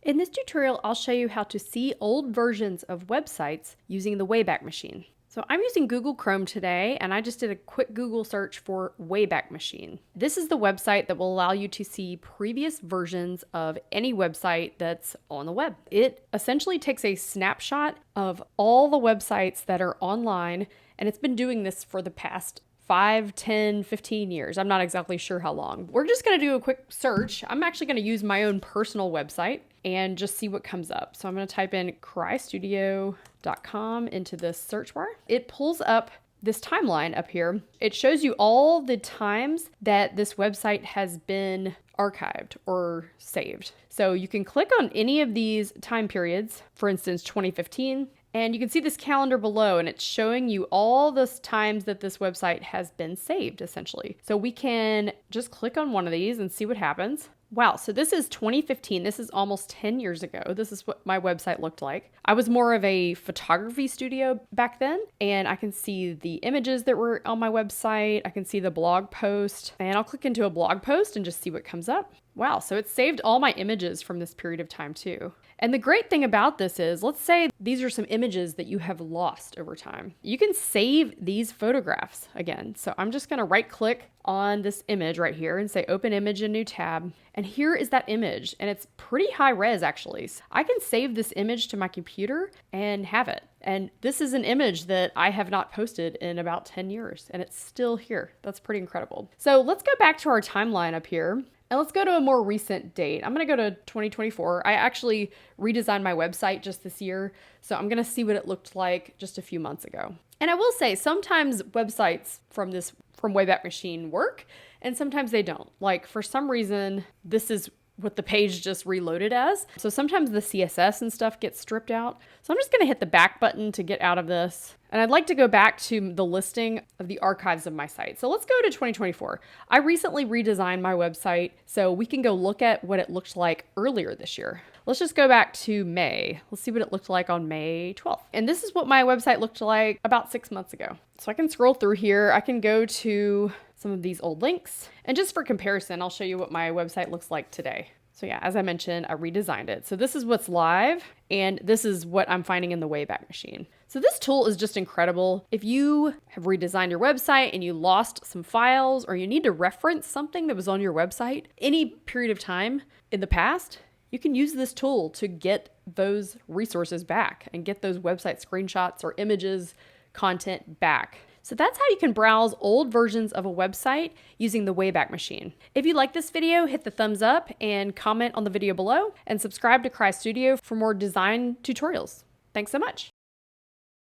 In this tutorial, I'll show you how to see old versions of websites using the WayBack Machine. So I'm using Google Chrome today, and I just did a quick Google search for WayBack Machine. This is the website that will allow you to see previous versions of any website that's on the web. It essentially takes a snapshot of all the websites that are online, and it's been doing this for the past 5, 10, 15 years. I'm not exactly sure how long. We're just gonna do a quick search. I'm actually gonna use my own personal website and just see what comes up. So I'm gonna type in cryestudio.com into the search bar. It pulls up this timeline up here. It shows you all the times that this website has been archived or saved. So you can click on any of these time periods, for instance, 2015, and you can see this calendar below, and it's showing you all the times that this website has been saved, essentially. So we can just click on one of these and see what happens. Wow, so this is 2015. This is almost 10 years ago. This is what my website looked like. I was more of a photography studio back then, and I can see the images that were on my website. I can see the blog post, and I'll click into a blog post and just see what comes up. Wow, so it saved all my images from this period of time too. And the great thing about this is, let's say these are some images that you have lost over time. You can save these photographs again. So I'm just gonna right click on this image right here and say open image in new tab. And here is that image, and it's pretty high res actually. So I can save this image to my computer and have it. And this is an image that I have not posted in about 10 years, and it's still here. That's pretty incredible. So let's go back to our timeline up here. And let's go to a more recent date. I'm gonna go to 2024. I actually redesigned my website just this year, so I'm gonna see what it looked like just a few months ago. And I will say, sometimes websites from WayBack Machine work, and sometimes they don't. Like, for some reason, this is what the page just reloaded as. So sometimes the CSS and stuff gets stripped out. So I'm just gonna hit the back button to get out of this. And I'd like to go back to the listing of the archives of my site. So let's go to 2024. I recently redesigned my website, so we can go look at what it looked like earlier this year. Let's just go back to May. Let's see what it looked like on May 12th. And this is what my website looked like about 6 months ago. So I can scroll through here. I can go to some of these old links. And just for comparison, I'll show you what my website looks like today. So yeah, as I mentioned, I redesigned it. So this is what's live, and this is what I'm finding in the WayBack Machine. So this tool is just incredible. If you have redesigned your website and you lost some files, or you need to reference something that was on your website any period of time in the past, you can use this tool to get those resources back and get those website screenshots or images, content back. So that's how you can browse old versions of a website using the WayBack Machine. If you like this video, hit the thumbs up and comment on the video below, and subscribe to Crye Studio for more design tutorials. Thanks so much.